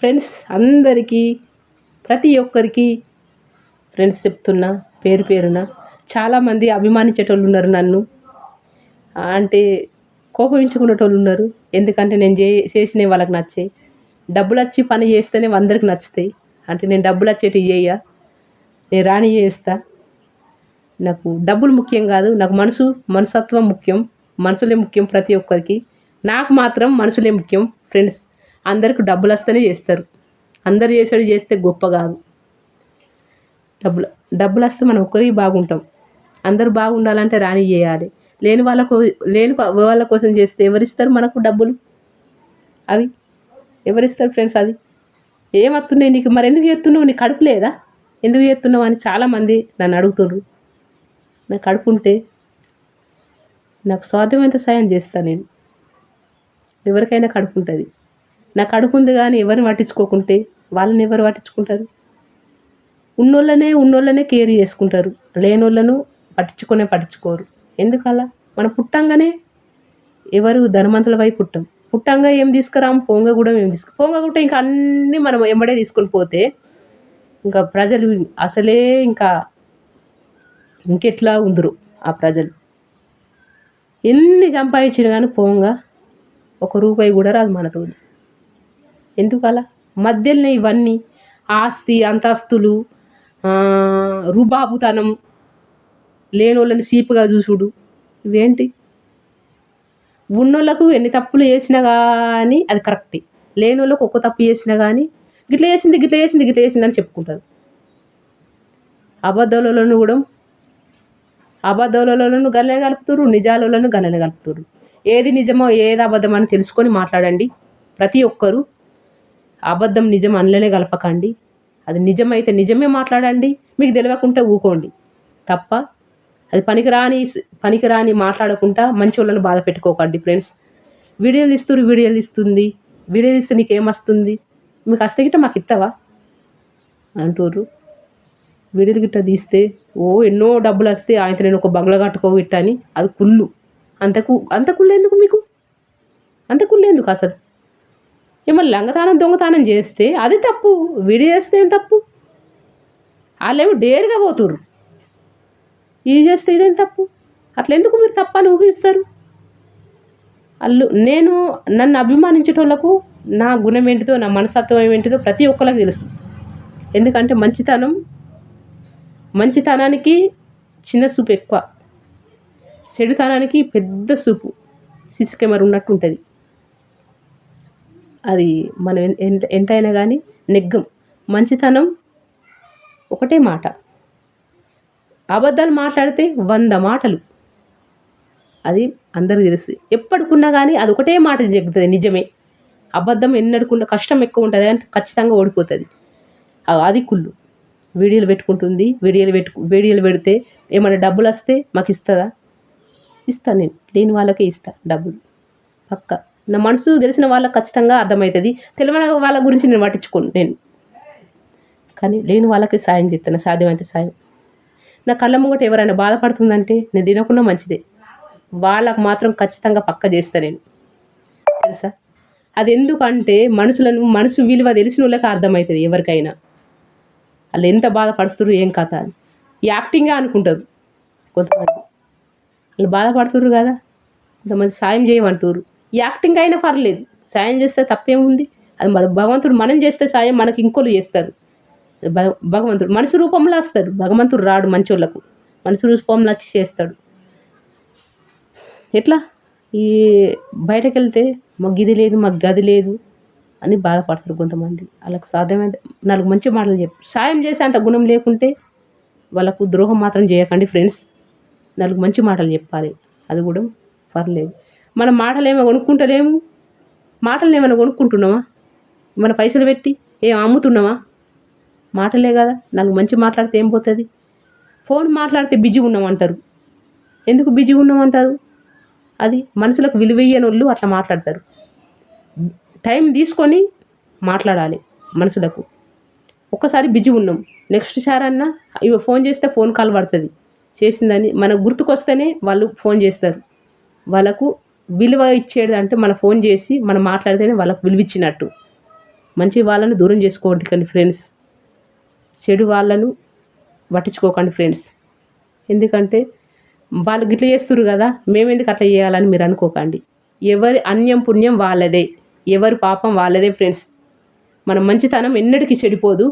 Friends అందరికీ ప్రతి ఒక్కరికి ఫ్రెండ్స్ చెప్తున్నా పేరు పేరున. చాలామంది అభిమానించేటోళ్ళు ఉన్నారు నన్ను, అంటే కోపగించుకునేటోళ్ళు ఉన్నారు. ఎందుకంటే నేను చేసినవి వాళ్ళకి నచ్చాయి. డబ్బులు వచ్చి పని చేస్తేనే అందరికి నచ్చుతాయి. అంటే నేను డబ్బులు వచ్చేటివి చేయ, నేను రాని చేస్తా. నాకు డబ్బులు ముఖ్యం కాదు, నాకు మనసత్వం ముఖ్యం. మనుషులే ముఖ్యం ప్రతి ఒక్కరికి. నాకు మాత్రం మనుషులే ముఖ్యం ఫ్రెండ్స్. అందరికి డబ్బులు వస్తేనే చేస్తారు. అందరు చేసేది చేస్తే గొప్ప కాదు. డబ్బులు వస్తే మనం ఒక్కరికి బాగుంటాం. అందరూ బాగుండాలంటే రాని చేయాలి. లేని వాళ్ళ కోసం చేస్తే ఎవరిస్తారు మనకు డబ్బులు? అవి ఎవరిస్తారు ఫ్రెండ్స్? అది ఏమవుతున్నాయి నీకు? మరి ఎందుకు చేస్తున్నావు? నీ కడుపు లేదా? ఎందుకు చేస్తున్నావు అని చాలామంది నన్ను అడుగుతున్నారు. నాకు కడుపు ఉంటే నాకు సాధ్యమైనంత సాయం చేస్తాను. నేను ఎవరికైనా కడుపు ఉంటుంది. నా కడుపు ఉంది కానీ ఎవరిని పట్టించుకోకుంటే వాళ్ళని ఎవరు పట్టించుకుంటారు? ఉన్నోళ్ళనే కేర్ చేసుకుంటారు, లేనోళ్ళను పట్టించుకోరు. ఎందుకలా? మనం పుట్టంగానే ఎవరు ధనవంతుల వైపు పుట్టంగా ఏం తీసుకురాము, పొంగ కూడా కూడా ఇంకా అన్నీ మనం ఎంబడే తీసుకొని పోతే ఇంకా ప్రజలు అసలే ఇంకెట్లా ఉందరు. ఆ ప్రజలు ఎన్ని సంపాదించిన కానీ పోంగా ₹1 కూడా రాదు మనతో. ఎందుకలా? మధ్యలోనే ఇవన్నీ ఆస్తి అంతస్తులు, రుబాబుతనం, లేనోళ్ళని సీపుగా చూసుడు, ఇవేంటి? ఉన్నోళ్ళకు ఎన్ని తప్పులు చేసినా కానీ అది కరెక్టే. లేనోళ్ళకు ఒక్క తప్పు చేసినా కానీ గిట్ల చేసింది అని చెప్పుకుంటారు. అబద్ధాలను గల్లే కలుపుతారు, నిజాలను గల్లనే కలుపుతారు. ఏది నిజమో ఏది అబద్ధం అని తెలుసుకొని మాట్లాడండి. ప్రతి ఒక్కరు అబద్ధం నిజం అందులోనే కలపకండి. అది నిజమైతే నిజమే మాట్లాడండి. మీకు తెలియకుంటే ఊకోండి తప్ప. అది పనికిరాని మాట్లాడకుండా మంచి వాళ్ళని బాధ పెట్టుకోకండి ఫ్రెండ్స్. వీడియోలు తీస్తే నీకేమొస్తుంది? మీకు వస్తే గిట్ట మాకు ఇస్తావా అంటారు. వీడియోలు గిట్ట తీస్తే ఎన్నో డబ్బులు వస్తే ఆయన నేను ఒక బంగ్లా కట్టుకోగిట్ట అని అది కుళ్ళు. అంత కుళ్ళు ఎందుకు మీకు? అంత కుళ్ళు ఎందుకు అసలు? ఏమన్నా లంగతానం దొంగతానం చేస్తే అది తప్పు, వీడియో చేస్తే ఏం తప్పు? వాళ్ళేమో డేర్గా పోతుర్రు, ఇది చేస్తే ఇదేం తప్పు? అట్లా ఎందుకు మీరు తప్పని ఊహిస్తారు? నన్ను అభిమానించేటోళ్ళకు నా గుణం ఏంటిదో, నా మనస్తత్వం ఏంటిదో ప్రతి ఒక్కరికి తెలుసు. ఎందుకంటే మంచితనానికి చిన్న చూపు ఎక్కువ, చెడుతనానికి పెద్ద చూపు, సిసి కెమెరా ఉన్నట్టు ఉంటుంది. అది మనం ఎంతైనా కానీ నెగ్గం. మంచితనం ఒకటే మాట, అబద్ధాలు మాట్లాడితే 100 మాటలు. అది అందరికీ తెలుసు. ఎప్పటికున్నా కానీ అది ఒకటే మాట జగ్గుతుంది, నిజమే. అబద్ధం ఎన్నడుకున్న కష్టం ఎక్కువ ఉంటుంది అంటే ఖచ్చితంగా ఓడిపోతుంది. అది కుళ్ళు. వీడియోలు పెట్టుకుంటుంది. వీడియోలు పెడితే ఏమైనా డబ్బులు వస్తే మాకు ఇస్తుందా? ఇస్తాను. నేను లేని వాళ్ళకే ఇస్తాను డబ్బులు పక్క. నా మనసు తెలిసిన వాళ్ళకి ఖచ్చితంగా అర్థమవుతుంది. తెలియని వాళ్ళ గురించి నేను పట్టించుకోను నేను. కానీ లేని వాళ్ళకి సాయం చేస్తాను, సాధ్యమైతే సాయం. నా కళ్ళ ముంగట ఎవరైనా బాధపడుతుందంటే నేను తినకుండా మంచిదే, వాళ్ళకు మాత్రం ఖచ్చితంగా పక్క చేస్తాను నేను, తెలుసా? అది ఎందుకంటే మనసు విలువ తెలిసిన వాళ్ళకి అర్థమవుతుంది. ఎవరికైనా వాళ్ళు ఎంత బాధపడుతున్నారు ఏం కథ అని యాక్టింగ్గా అనుకుంటారు కొంతమంది. వాళ్ళు బాధపడుతుర్రు కదా, కొంతమంది సాయం చేయమంటారు. యాక్టింగ్ అయినా పర్లేదు, సాయం చేస్తే తప్పేముంది? అది భగవంతుడు మనం చేస్తే సాయం మనకి ఇంకోళ్ళు చేస్తారు. భగవంతుడు మనిషి రూపంలో వస్తాడు. భగవంతుడు రాడు మంచి వాళ్ళకు, మనిషి రూపంలో వచ్చి చేస్తాడు. ఎట్లా? ఈ బయటకు వెళ్తే మాకు గిది లేదు, మాకు గది లేదు అని బాధపడతారు కొంతమంది. వాళ్ళకు సాధ్యమైతే 4 మంచి మాటలు సాయం చేసే అంత గుణం లేకుంటే వాళ్ళకు ద్రోహం మాత్రం చేయకండి ఫ్రెండ్స్. 4 మంచి మాటలు చెప్పాలి, అది కూడా పర్లేదు. మన మాటలు ఏమో కొనుక్కుంటలేము. మాటలు ఏమైనా కొనుక్కుంటున్నామా? మన పైసలు పెట్టి ఏం అమ్ముతున్నామా? మాటలే కదా. 4 మంచి మాట్లాడితే ఏం పోతుంది? ఫోన్ మాట్లాడితే బిజీ ఉన్నామంటారు. ఎందుకు బిజీ ఉన్నామంటారు? అది మనుషులకు విలువయ్యని వాళ్ళు అట్లా మాట్లాడతారు. టైం తీసుకొని మాట్లాడాలి మనుషులకు. ఒక్కసారి బిజీ ఉన్నాం, నెక్స్ట్ సారన్నా ఫోన్ చేస్తే ఫోన్ కాల్ పడుతుంది. చేసిందని మనకు గుర్తుకొస్తేనే వాళ్ళు ఫోన్ చేస్తారు. వాళ్ళకు విలువ ఇచ్చేది అంటే మనం ఫోన్ చేసి మనం మాట్లాడితేనే వాళ్ళకు విలువ ఇచ్చినట్టు. మంచి వాళ్ళను దూరం చేసుకోకండి ఫ్రెండ్స్, చెడు వాళ్ళను పట్టించుకోకండి ఫ్రెండ్స్. ఎందుకంటే వాళ్ళు గిట్ల చేస్తుర్రు కదా, మేమెందుకు అట్లా చేయాలని మీరు అనుకోకండి. ఎవరి అన్యం పుణ్యం వాళ్ళదే, ఎవరి పాపం వాళ్ళదే ఫ్రెండ్స్. మన మంచితనం ఎన్నటికీ చెడిపోదు.